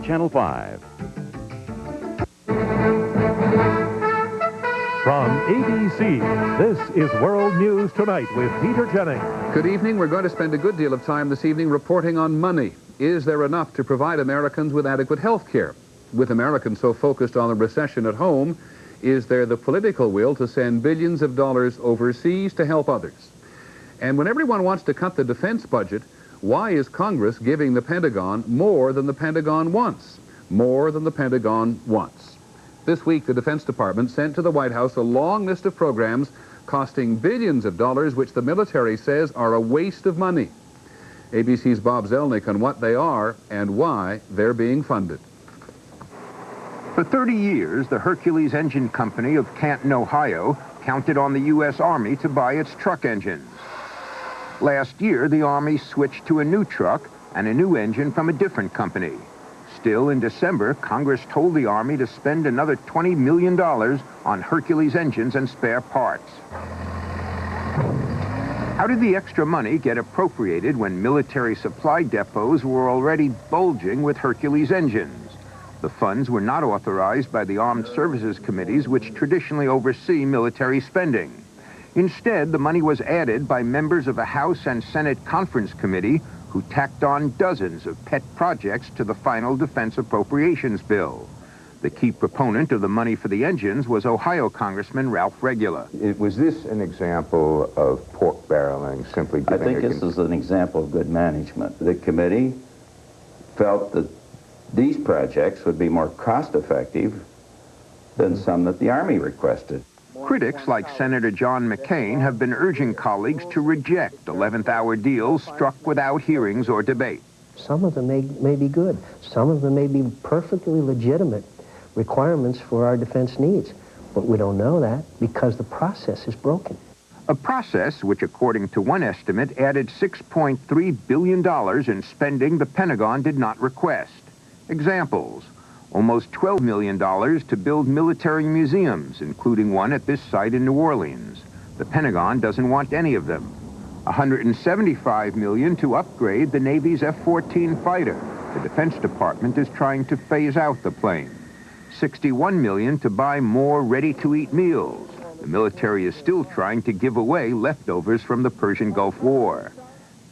Channel 5. From ABC, this is World News Tonight with Peter Jennings. Good evening. We're going to spend a good deal of time this evening reporting on money. Is there enough to provide Americans with adequate health care? With Americans so focused on the recession at home, is there the political will to send billions of dollars overseas to help others? And when everyone wants to cut the defense budget, why is Congress giving the Pentagon more than the Pentagon wants? More than the Pentagon wants. This week, the Defense Department sent to the White House a long list of programs costing billions of dollars, which the military says are a waste of money. ABC's Bob Zelnick on what they are and why they're being funded. For 30 years, the Hercules Engine Company of Canton, Ohio, counted on the U.S. Army to buy its truck engines. Last year, the Army switched to a new truck and a new engine from a different company. Still, in December, Congress told the Army to spend another $20 million on Hercules engines and spare parts. How did the extra money get appropriated when military supply depots were already bulging with Hercules engines? The funds were not authorized by the Armed Services Committees, which traditionally oversee military spending. Instead, the money was added by members of a House and Senate Conference Committee who tacked on dozens of pet projects to the final defense appropriations bill. The key proponent of the money for the engines was Ohio Congressman Ralph Regula. Was this an example of pork barreling, simply giving I think this is an example of good management. The committee felt that these projects would be more cost-effective than some that the Army requested. Critics like Senator John McCain have been urging colleagues to reject 11th-hour deals struck without hearings or debate. Some of them may be good. Some of them may be perfectly legitimate requirements for our defense needs. But we don't know that because the process is broken. A process which, according to one estimate, added $6.3 billion in spending the Pentagon did not request. Examples: almost $12 million to build military museums, including one at this site in New Orleans. The Pentagon doesn't want any of them. $175 million to upgrade the Navy's F-14 fighter. The Defense Department is trying to phase out the plane. $61 million to buy more ready-to-eat meals. The military is still trying to give away leftovers from the Persian Gulf War.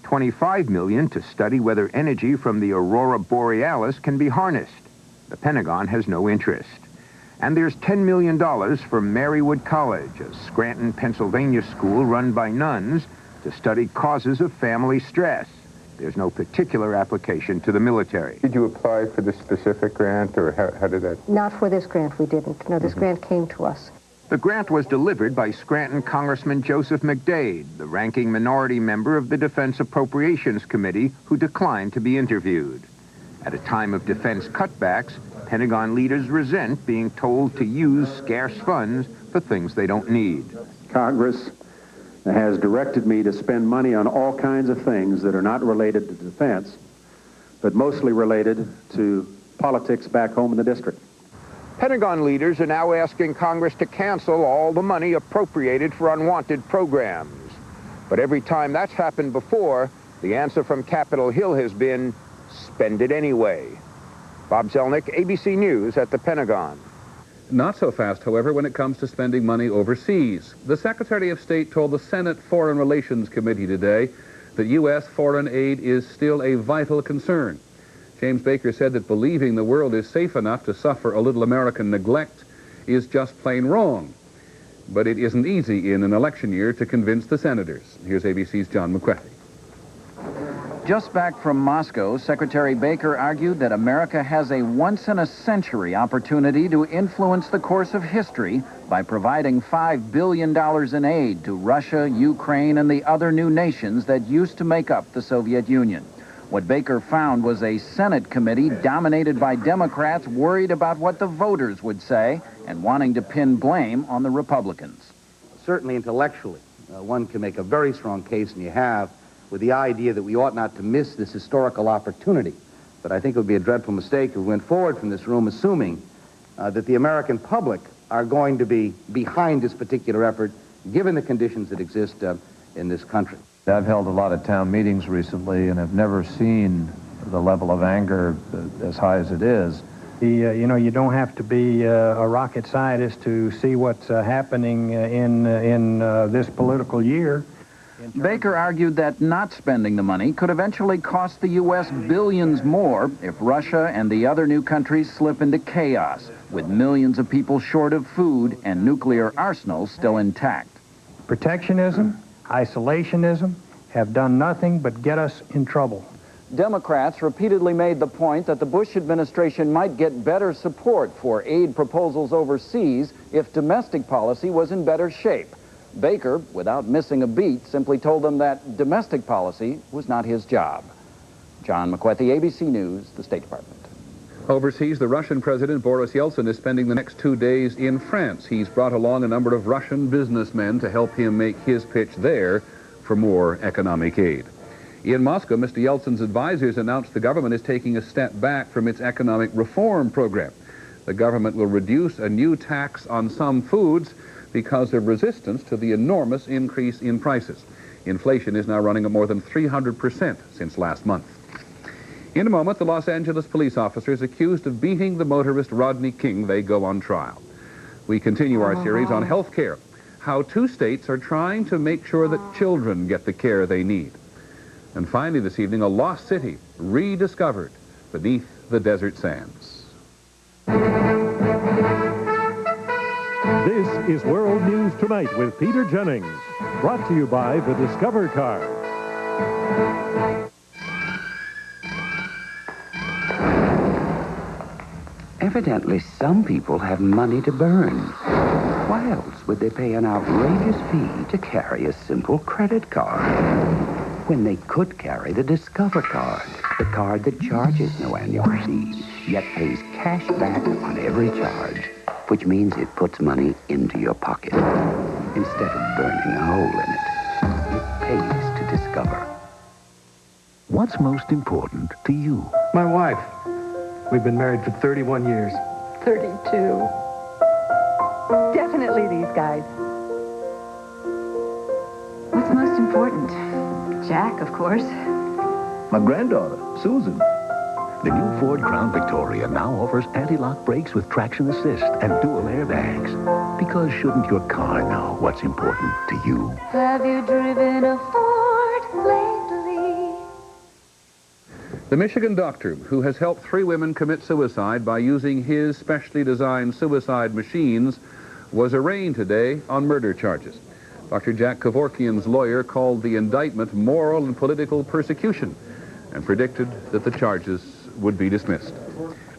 $25 million to study whether energy from the Aurora Borealis can be harnessed. The Pentagon has no interest. And there's $10 million for Marywood College, a Scranton, Pennsylvania school run by nuns, to study causes of family stress. There's no particular application to the military. Did you apply for this specific grant, or how did that? Not for this grant, we didn't. No, this grant came to us. The grant was delivered by Scranton Congressman Joseph McDade, the ranking minority member of the Defense Appropriations Committee, who declined to be interviewed. At a time of defense cutbacks, Pentagon leaders resent being told to use scarce funds for things they don't need. Congress has directed me to spend money on all kinds of things that are not related to defense, but mostly related to politics back home in the district. Pentagon leaders are now asking Congress to cancel all the money appropriated for unwanted programs. But every time that's happened before, the answer from Capitol Hill has been, spend it anyway. Bob Zelnick, ABC News at the Pentagon. Not so fast, however, when it comes to spending money overseas. The Secretary of State told the Senate Foreign Relations Committee today that U.S. foreign aid is still a vital concern. James Baker said that believing the world is safe enough to suffer a little American neglect is just plain wrong. But it isn't easy in an election year to convince the senators. Here's ABC's John McCarthy. Just back from Moscow, Secretary Baker argued that America has a once-in-a-century opportunity to influence the course of history by providing $5 billion in aid to Russia, Ukraine, and the other new nations that used to make up the Soviet Union. What Baker found was a Senate committee dominated by Democrats worried about what the voters would say and wanting to pin blame on the Republicans. Certainly intellectually, one can make a very strong case, and you have, with the idea that we ought not to miss this historical opportunity. But I think it would be a dreadful mistake if we went forward from this room assuming that the American public are going to be behind this particular effort, given the conditions that exist in this country. I've held a lot of town meetings recently and have never seen the level of anger as high as it is. You know, you don't have to be a rocket scientist to see what's happening in this political year. Baker argued that not spending the money could eventually cost the U.S. billions more if Russia and the other new countries slip into chaos, with millions of people short of food and nuclear arsenals still intact. Protectionism, isolationism have done nothing but get us in trouble. Democrats repeatedly made the point that the Bush administration might get better support for aid proposals overseas if domestic policy was in better shape. Baker, without missing a beat, simply told them that domestic policy was not his job. John McWethy, ABC News, the State Department. Overseas, the Russian President Boris Yeltsin is spending the next 2 days in France. He's brought along a number of Russian businessmen to help him make his pitch there for more economic aid. In Moscow, Mr. Yeltsin's advisors announced the government is taking a step back from its economic reform program. The government will reduce a new tax on some foods because of resistance to the enormous increase in prices. Inflation is now running at more than 300% since last month. In a moment, the Los Angeles police officers accused of beating the motorist Rodney King, they go on trial. We continue our series on health care, how 2 states are trying to make sure that children get the care they need. And finally this evening, a lost city rediscovered beneath the desert sands. This is World News Tonight with Peter Jennings, brought to you by the Discover car. Evidently, some people have money to burn. Why else would they pay an outrageous fee to carry a simple credit card when they could carry the Discover card, the card that charges no annual fee, yet pays cash back on every charge, which means it puts money into your pocket. Instead of burning a hole in it, it pays to Discover. What's most important to you? My wife. We've been married for 31 years. 32. Definitely these guys. What's most important? Jack, of course. My granddaughter, Susan. The new Ford Crown Victoria now offers anti-lock brakes with traction assist and dual airbags. Because shouldn't your car know what's important to you? Have you driven a Ford lately? The Michigan doctor who has helped 3 women commit suicide by using his specially designed suicide machines was arraigned today on murder charges. Dr. Jack Kevorkian's lawyer called the indictment moral and political persecution and predicted that the charges would be dismissed.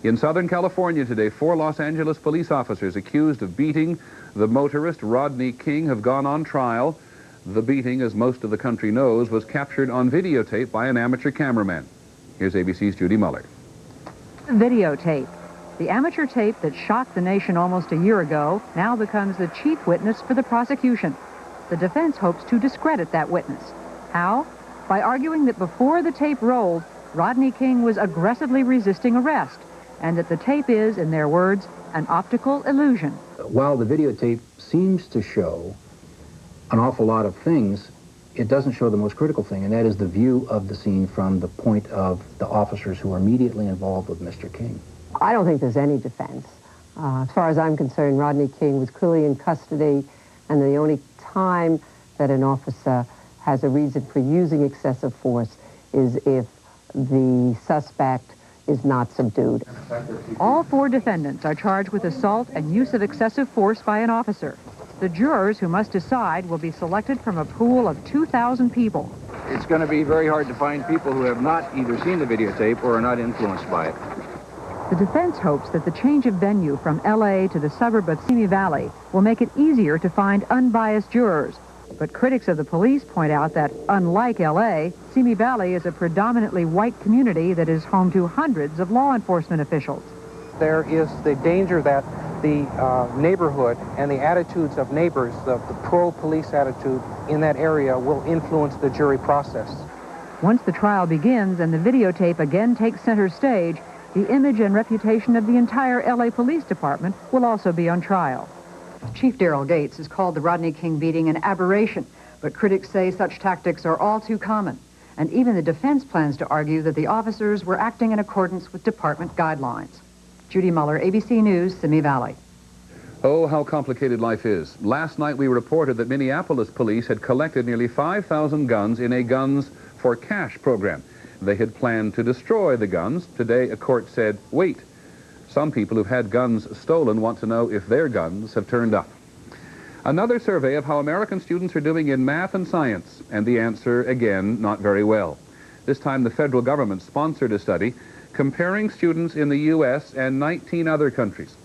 In Southern California today, 4 Los Angeles police officers accused of beating the motorist Rodney King have gone on trial. The beating, as most of the country knows, was captured on videotape by an amateur cameraman. Here's ABC's Judy Muller. Videotape. The amateur tape that shocked the nation almost a year ago now becomes the chief witness for the prosecution. The defense hopes to discredit that witness. How? By arguing that before the tape rolled, Rodney King was aggressively resisting arrest, and that the tape is, in their words, an optical illusion. While the videotape seems to show an awful lot of things, it doesn't show the most critical thing, and that is the view of the scene from the point of the officers who are immediately involved with Mr. King. I don't think there's any defense. As far as I'm concerned, Rodney King was clearly in custody, and the only time that an officer has a reason for using excessive force is if the suspect is not subdued. All 4 defendants are charged with assault and use of excessive force by an officer. The jurors who must decide will be selected from a pool of 2,000 people. It's going to be very hard to find people who have not either seen the videotape or are not influenced by it. The defense hopes that the change of venue from L.A. to the suburb of Simi Valley will make it easier to find unbiased jurors. But critics of the police point out that, unlike L.A., Simi Valley is a predominantly white community that is home to hundreds of law enforcement officials. There is the danger that the neighborhood and the attitudes of neighbors, the pro-police attitude in that area, will influence the jury process. Once the trial begins and the videotape again takes center stage, the image and reputation of the entire L.A. Police Department will also be on trial. Chief Daryl Gates has called the Rodney King beating an aberration, but critics say such tactics are all too common. and even the defense plans to argue that the officers were acting in accordance with department guidelines. Judy Muller, ABC News, Simi Valley. Oh, how complicated life is. Last night we reported that Minneapolis police had collected nearly 5,000 guns in a Guns for Cash program. They had planned to destroy the guns. Today a court said, wait, some people who've had guns stolen want to know if their guns have turned up. Another survey of how American students are doing in math and science, and the answer, again, not very well. This time the federal government sponsored a study comparing students in the U.S. and 19 other countries.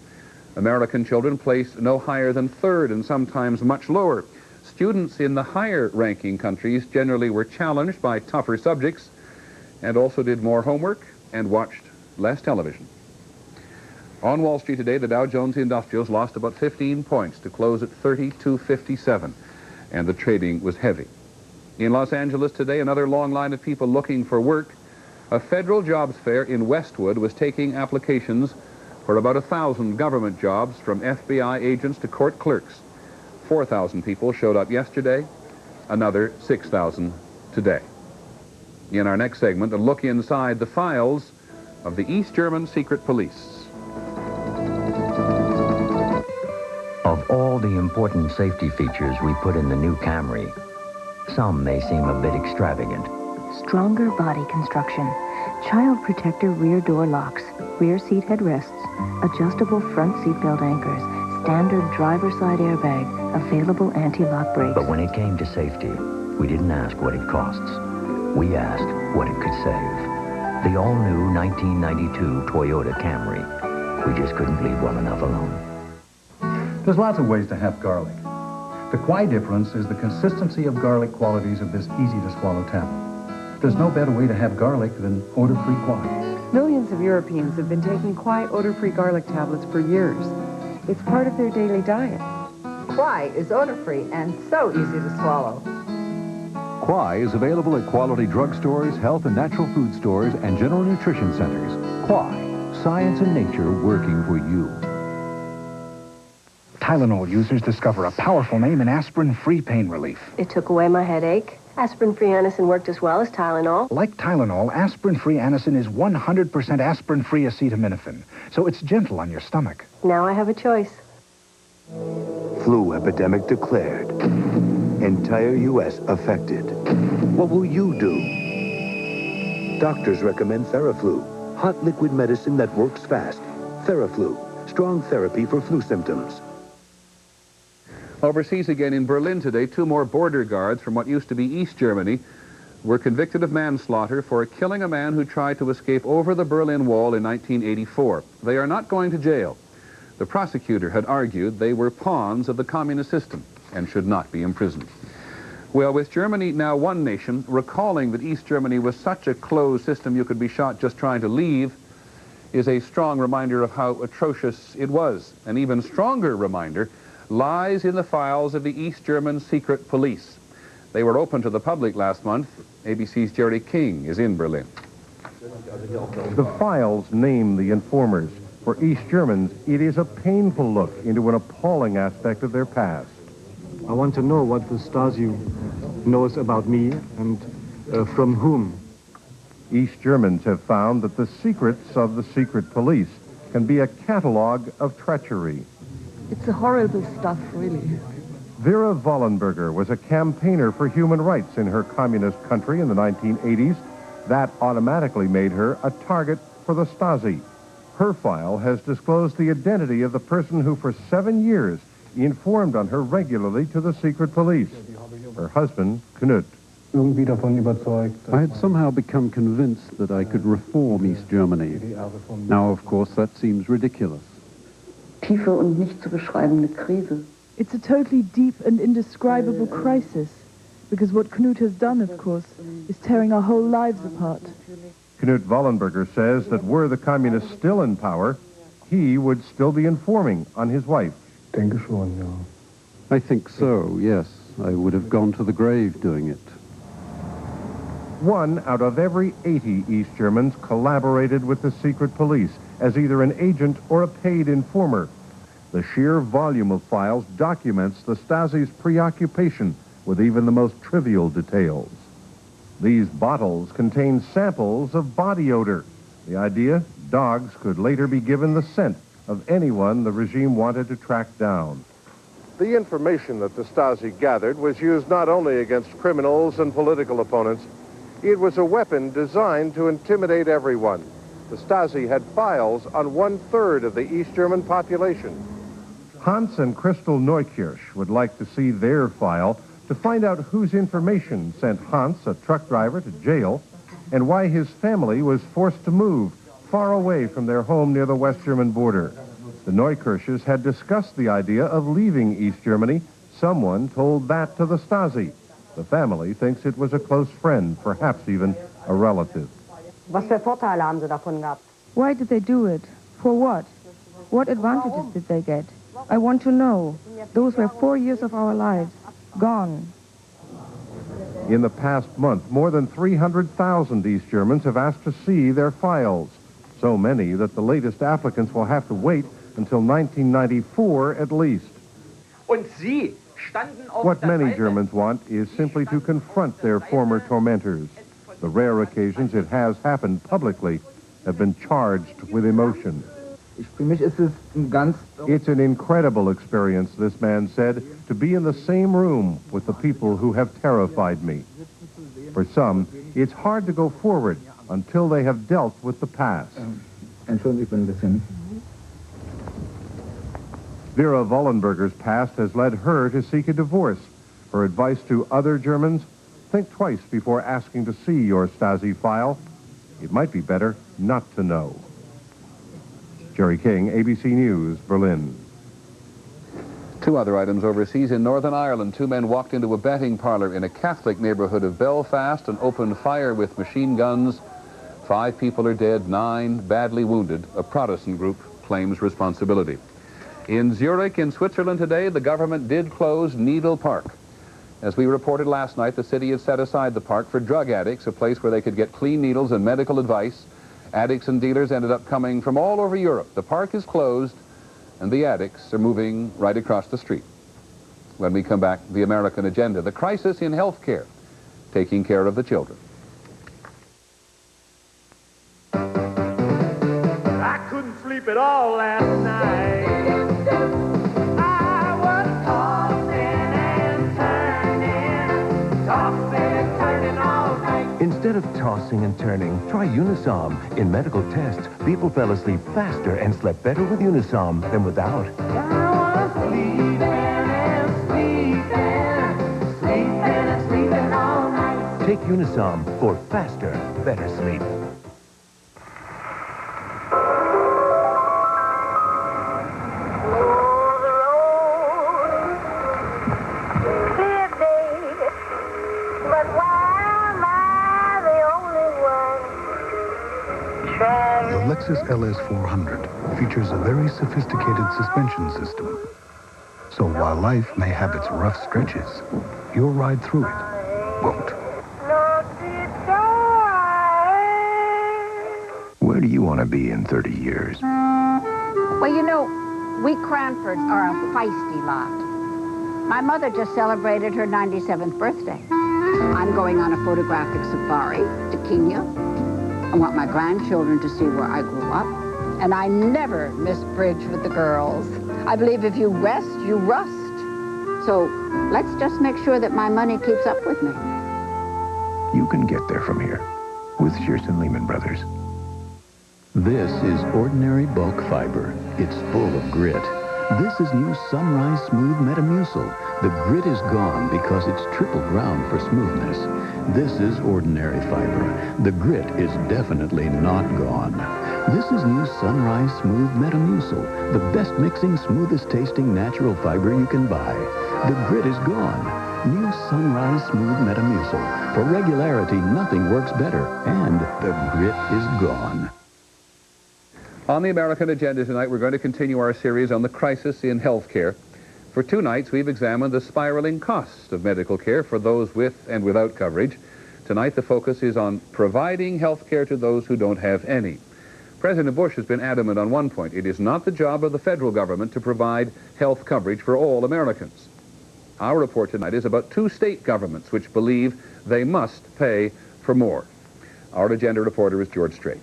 American children placed no higher than third and sometimes much lower. Students in the higher-ranking countries generally were challenged by tougher subjects and also did more homework and watched less television. On Wall Street today, the Dow Jones Industrials lost about 15 points to close at 32.57, and the trading was heavy. In Los Angeles today, another long line of people looking for work. A federal jobs fair in Westwood was taking applications for about 1,000 government jobs, from FBI agents to court clerks. 4,000 people showed up yesterday, another 6,000 today. In our next segment, a look inside the files of the East German secret police. Of all the important safety features we put in the new Camry, some may seem a bit extravagant. Stronger body construction, child protector rear door locks, rear seat headrests, adjustable front seatbelt anchors, standard driver's side airbag, available anti-lock brakes. But when it came to safety, we didn't ask what it costs. We asked what it could save. The all-new 1992 Toyota Camry. We just couldn't leave well enough alone. There's lots of ways to have garlic. The Kwai difference is the consistency of garlic qualities of this easy-to-swallow tablet. There's no better way to have garlic than odor-free Kwai. Millions of Europeans have been taking Kwai odor-free garlic tablets for years. It's part of their daily diet. Kwai is odor-free and so easy to swallow. Kwai is available at quality drugstores, health and natural food stores, and general nutrition centers. Kwai, science and nature working for you. Tylenol users discover a powerful name in aspirin-free pain relief. It took away my headache. Aspirin-free Anacin worked as well as Tylenol. Like Tylenol, aspirin-free Anacin is 100% aspirin-free acetaminophen, so it's gentle on your stomach. Now I have a choice. Flu epidemic declared. Entire U.S. affected. What will you do? Doctors recommend TheraFlu, hot liquid medicine that works fast. TheraFlu, strong therapy for flu symptoms. Overseas again in Berlin today, 2 more border guards from what used to be East Germany were convicted of manslaughter for killing a man who tried to escape over the Berlin Wall in 1984. They are not going to jail. The prosecutor had argued they were pawns of the communist system and should not be imprisoned. Well, with Germany now one nation, recalling that East Germany was such a closed system you could be shot just trying to leave is a strong reminder of how atrocious it was. An even stronger reminder lies in the files of the East German secret police. They were open to the public last month. ABC's Rodney King is in Berlin. The files name the informers. For East Germans, it is a painful look into an appalling aspect of their past. I want to know what the Stasi knows about me and from whom. East Germans have found that the secrets of the secret police can be a catalog of treachery. It's a horrible stuff, really. Vera Wallenberger was a campaigner for human rights in her communist country in the 1980s. That automatically made her a target for the Stasi. Her file has disclosed the identity of the person who for 7 years informed on her regularly to the secret police. Her husband, Knut. I had somehow become convinced that I could reform East Germany. Now, of course, that seems ridiculous. Tiefe und nicht zu beschreibende Krise. It's a totally deep and indescribable crisis, because what Knut has done, of course, is tearing our whole lives apart. Knut Wallenberger says that were the communists still in power, he would still be informing on his wife. I think so, yes. I would have gone to the grave doing it. 1 out of every 80 East Germans collaborated with the secret police as either an agent or a paid informer. The sheer volume of files documents the Stasi's preoccupation with even the most trivial details. These bottles contain samples of body odor. The idea, dogs could later be given the scent of anyone the regime wanted to track down. The information that the Stasi gathered was used not only against criminals and political opponents, it was a weapon designed to intimidate everyone. The Stasi had files on 1/3 of the East German population. Hans and Christel Neukirch would like to see their file to find out whose information sent Hans, a truck driver, to jail, and why his family was forced to move far away from their home near the West German border. The Neukirches had discussed the idea of leaving East Germany. Someone told that to the Stasi. The family thinks it was a close friend, perhaps even a relative. Why did they do it? For what? What advantages did they get? I want to know. Those were 4 years of our lives. Gone. In the past month, more than 300,000 East Germans have asked to see their files. So many that the latest applicants will have to wait until 1994 at least. What many Germans want is simply to confront their former tormentors. The rare occasions it has happened publicly have been charged with emotion. It's an incredible experience, this man said, to be in the same room with the people who have terrified me. For some, it's hard to go forward until they have dealt with the past. Vera Wallenberger's past has led her to seek a divorce. Her advice to other Germans, think twice before asking to see your Stasi file. It might be better not to know. Jerry King, ABC News, Berlin. Two other items overseas. In Northern Ireland, two men walked into a betting parlor in a Catholic neighborhood of Belfast and opened fire with machine guns. 5 people are dead, 9 badly wounded. A Protestant group claims responsibility. In Zurich, in Switzerland today, the government did close Needle Park. As we reported last night, the city had set aside the park for drug addicts, a place where they could get clean needles and medical advice. Addicts and dealers ended up coming from all over Europe. The park is closed, and the addicts are moving right across the street. When we come back, the American agenda, the crisis in health care, taking care of the children. I couldn't sleep at all last night. I was tossing and turning all night. Instead of tossing and turning, try Unisom. In medical tests, people fell asleep faster and slept better with Unisom than without. I was sleeping and sleeping all night. Take Unisom for faster, better sleep. The Lexus LS400 features a very sophisticated suspension system. So while life may have its rough stretches, your ride through it won't. Where do you want to be in 30 years? Well, you know, we Cranfords are a feisty lot. My mother just celebrated her 97th birthday. I'm going on a photographic safari to Kenya. I want my grandchildren to see where I grew up. And I never miss bridge with the girls. I believe if you rest, you rust. So let's just make sure that my money keeps up with me. You can get there from here with Shearson Lehman Brothers. This is ordinary bulk fiber. It's full of grit. This is new Sunrise Smooth Metamucil. The grit is gone because it's triple ground for smoothness. This is ordinary fiber. The grit is definitely not gone. This is new Sunrise Smooth Metamucil, the best mixing, smoothest tasting natural fiber you can buy. The grit is gone. New Sunrise Smooth Metamucil. For regularity, nothing works better. And the grit is gone. On the American agenda tonight, we're going to continue our series on the crisis in health care. For 2 nights, we've examined the spiraling costs of medical care for those with and without coverage. Tonight, the focus is on providing health care to those who don't have any. President Bush has been adamant on one point. It is not the job of the federal government to provide health coverage for all Americans. Our report tonight is about 2 state governments which believe they must pay for more. Our agenda reporter is George Strait.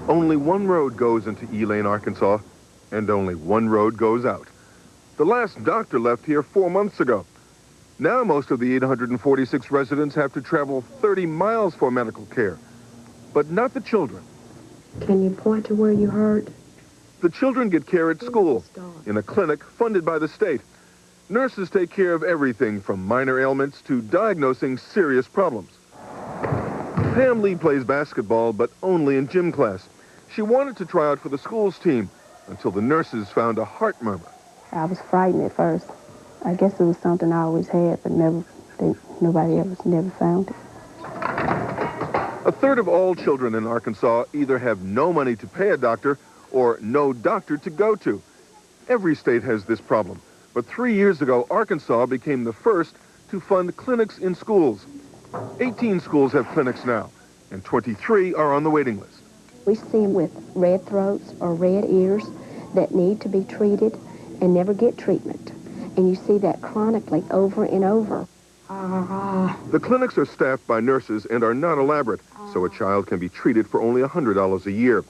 Only one road goes into Elaine, Arkansas, and only one road goes out. The last doctor left here 4 months ago. Now most of the 846 residents have to travel 30 miles for medical care, but not the children. Can you point to where you hurt? The children get care at school, in a clinic funded by the state. Nurses take care of everything from minor ailments to diagnosing serious problems. Pam Lee plays basketball, but only in gym class. She wanted to try out for the school's team until the nurses found a heart murmur. I was frightened at first. I guess it was something I always had, but nobody never found it. A third of all children in Arkansas either have no money to pay a doctor or no doctor to go to. Every state has this problem, but 3 years ago, Arkansas became the first to fund clinics in schools. 18 schools have clinics now, and 23 are on the waiting list. We see them with red throats or red ears that need to be treated and never get treatment. And you see that chronically over and over. The clinics are staffed by nurses and are not elaborate, so a child can be treated for only $100 a year.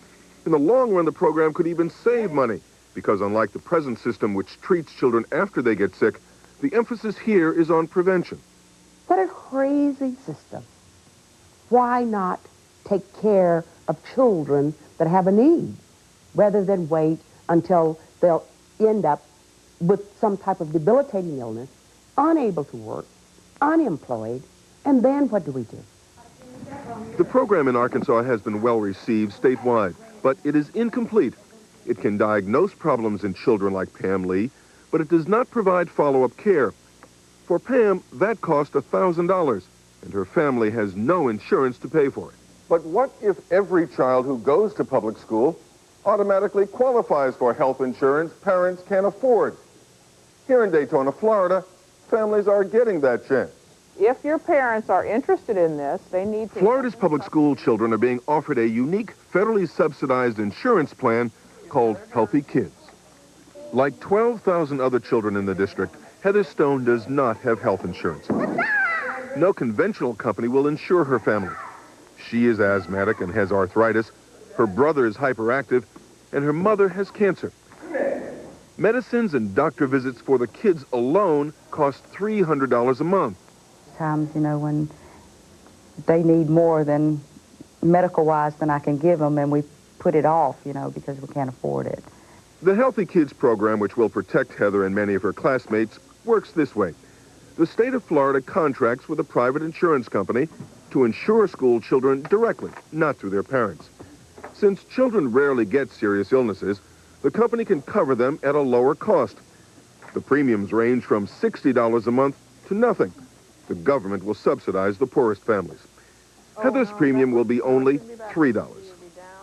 In the long run, the program could even save money, because unlike the present system which treats children after they get sick, the emphasis here is on prevention. What a crazy system. Why not take care of children that have a need, rather than wait until they'll end up with some type of debilitating illness, unable to work, unemployed, and then what do we do? The program in Arkansas has been well received statewide, but it is incomplete. It can diagnose problems in children like Pam Lee, but it does not provide follow-up care. For Pam, that cost $1,000, and her family has no insurance to pay for it. But what if every child who goes to public school automatically qualifies for health insurance parents can't afford? Here in Daytona, Florida, families are getting that chance. If your parents are interested in this, they need to... Florida's public school children are being offered a unique federally subsidized insurance plan called Healthy Kids. Like 12,000 other children in the district, Heather Stone does not have health insurance. No conventional company will insure her family. She is asthmatic and has arthritis. Her brother is hyperactive, and her mother has cancer. Medicines and doctor visits for the kids alone cost $300 a month. Times, you know, when they need more than medical-wise than I can give them, and we put it off, you know, because we can't afford it. The Healthy Kids program, which will protect Heather and many of her classmates, works this way. The state of Florida contracts with a private insurance company to insure school children directly, not through their parents. Since children rarely get serious illnesses, the company can cover them at a lower cost. The premiums range from $60 a month to nothing. The government will subsidize the poorest families. Heather's premium will be only $3.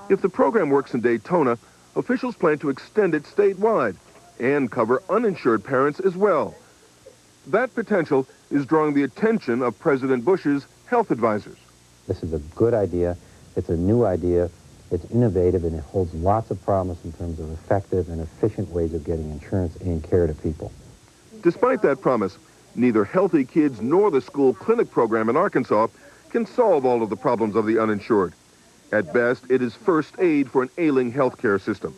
If the program works in Daytona, officials plan to extend it statewide and cover uninsured parents as well. That potential is drawing the attention of President Bush's health advisors. This is a good idea. It's a new idea. It's innovative, and it holds lots of promise in terms of effective and efficient ways of getting insurance and care to people. Despite that promise, neither Healthy Kids nor the school clinic program in Arkansas can solve all of the problems of the uninsured. At best, it is first aid for an ailing healthcare system.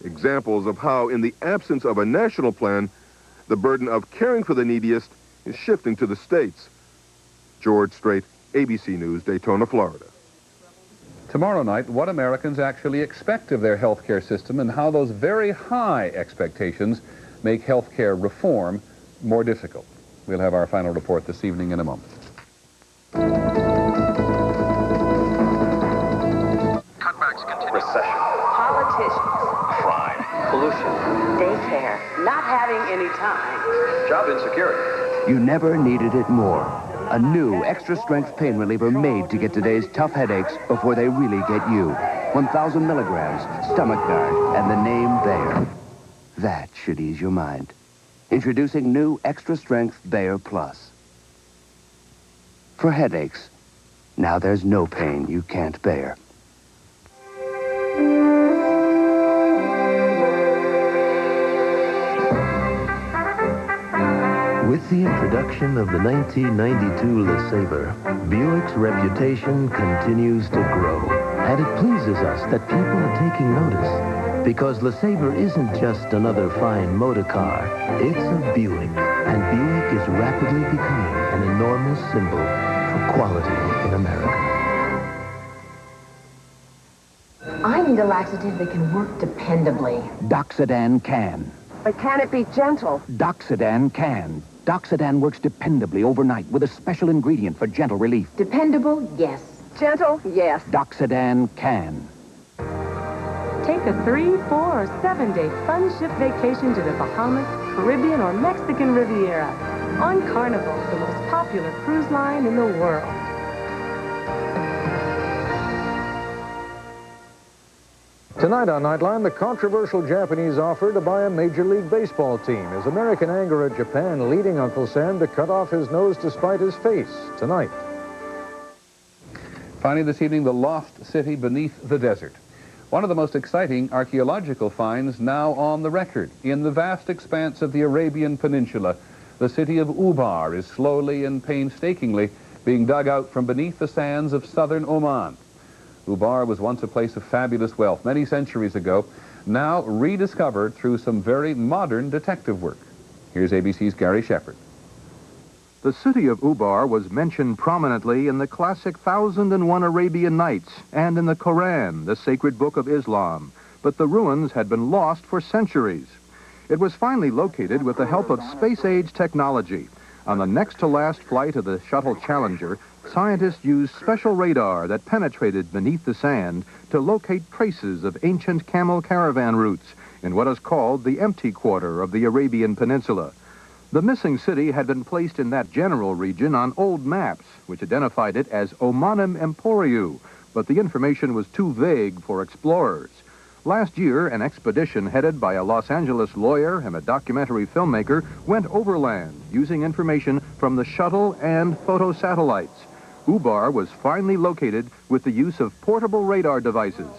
Examples of how, in the absence of a national plan, the burden of caring for the neediest is shifting to the states. George Strait, ABC News, Daytona, Florida. Tomorrow night, what Americans actually expect of their health care system and how those very high expectations make health care reform more difficult. We'll have our final report this evening in a moment. Cutbacks continue. Recession. Politicians. Crime. Pollution. Daycare. Not having any time. Job insecurity. You never needed it more. A new extra-strength pain reliever made to get today's tough headaches before they really get you. 1,000 milligrams, stomach guard, and the name Bayer. That should ease your mind. Introducing new extra-strength Bayer Plus. For headaches, now there's no pain you can't bear. With the introduction of the 1992 LeSabre, Buick's reputation continues to grow. And it pleases us that people are taking notice. Because LeSabre isn't just another fine motor car. It's a Buick. And Buick is rapidly becoming an enormous symbol for quality in America. I need a laxative that can work dependably. Doxadan can. But can it be gentle? Doxadan can. Doxadan works dependably overnight with a special ingredient for gentle relief. Dependable, yes. Gentle, yes. Doxadan can. Take a 3, 4, or 7-day fun ship vacation to the Bahamas, Caribbean, or Mexican Riviera on Carnival, the most popular cruise line in the world. Tonight on Nightline, the controversial Japanese offer to buy a Major League Baseball team. Is American anger at Japan leading Uncle Sam to cut off his nose to spite his face? Tonight. Finally this evening, the lost city beneath the desert. One of the most exciting archaeological finds now on the record. In the vast expanse of the Arabian Peninsula, the city of Ubar is slowly and painstakingly being dug out from beneath the sands of southern Oman. Ubar was once a place of fabulous wealth many centuries ago, now rediscovered through some very modern detective work. Here's ABC's Gary Shepard. The city of Ubar was mentioned prominently in the classic 1001 Arabian Nights and in the Koran, the sacred book of Islam, but the ruins had been lost for centuries. It was finally located with the help of space-age technology. On the next-to-last flight of the shuttle Challenger, scientists used special radar that penetrated beneath the sand to locate traces of ancient camel caravan routes in what is called the empty quarter of the Arabian Peninsula. The missing city had been placed in that general region on old maps, which identified it as Omanim Emporiu, but the information was too vague for explorers. Last year, an expedition headed by a Los Angeles lawyer and a documentary filmmaker went overland using information from the shuttle and photo satellites. Ubar was finally located with the use of portable radar devices.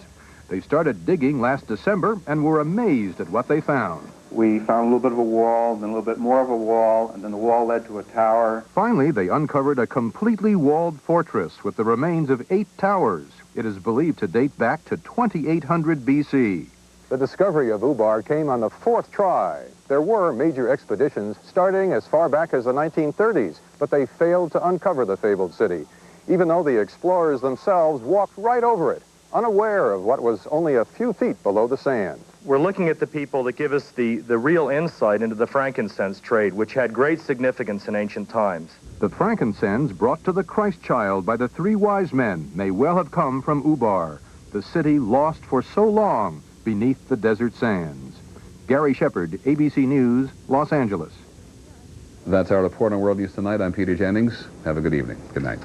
They started digging last December and were amazed at what they found. We found a little bit of a wall, then a little bit more of a wall, and then the wall led to a tower. Finally, they uncovered a completely walled fortress with the remains of 8 towers. It is believed to date back to 2800 BC. The discovery of Ubar came on the 4th try. There were major expeditions starting as far back as the 1930s, but they failed to uncover the fabled city, even though the explorers themselves walked right over it, unaware of what was only a few feet below the sand. We're looking at the people that give us the real insight into the frankincense trade, which had great significance in ancient times. The frankincense brought to the Christ child by the 3 wise men may well have come from Ubar, the city lost for so long beneath the desert sands. Gary Shepard, ABC News, Los Angeles. That's our report on World News Tonight. I'm Peter Jennings. Have a good evening. Good night.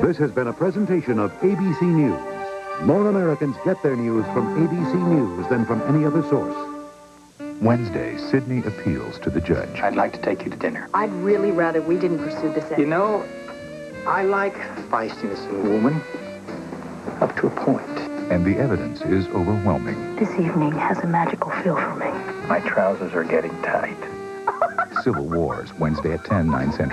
This has been a presentation of ABC News. More Americans get their news from ABC News than from any other source. Wednesday, Sydney appeals to the judge. I'd like to take you to dinner. I'd really rather we didn't pursue this. You know, I like feistiness in a woman, up to a point. And the evidence is overwhelming. This evening has a magical feel for me. My trousers are getting tight. Civil Wars, Wednesday at 10, 9 Central.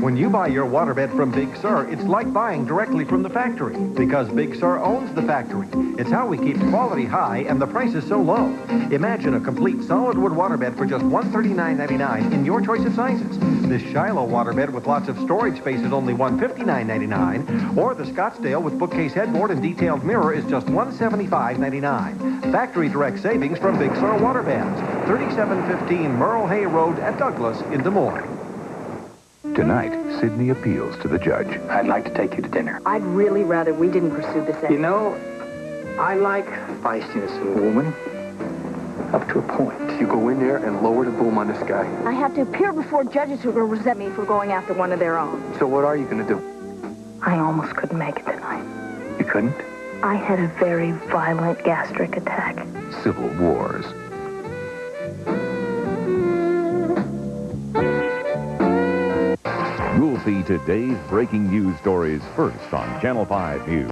When you buy your waterbed from Big Sur, it's like buying directly from the factory, because Big Sur owns the factory. It's how we keep quality high and the prices so low. Imagine a complete solid wood waterbed for just $139.99 in your choice of sizes. This Shiloh waterbed with lots of storage space is only $159.99, or the Scottsdale with bookcase headboard and detailed mirror is just $175.99. Factory direct savings from Big Sur Waterbeds, 3715 Merle Hay Road at Douglas in Des Moines. Tonight, Sydney appeals to the judge. I'd like to take you to dinner. I'd really rather we didn't pursue this. You know, I like feistiness in a woman, up to a point. You go in there and lower the boom on this guy. I have to appear before judges who will resent me for going after one of their own. So what are you going to do? I almost couldn't make it tonight. You couldn't? I had a very violent gastric attack. Civil Wars. You'll see today's breaking news stories first on Channel 5 News.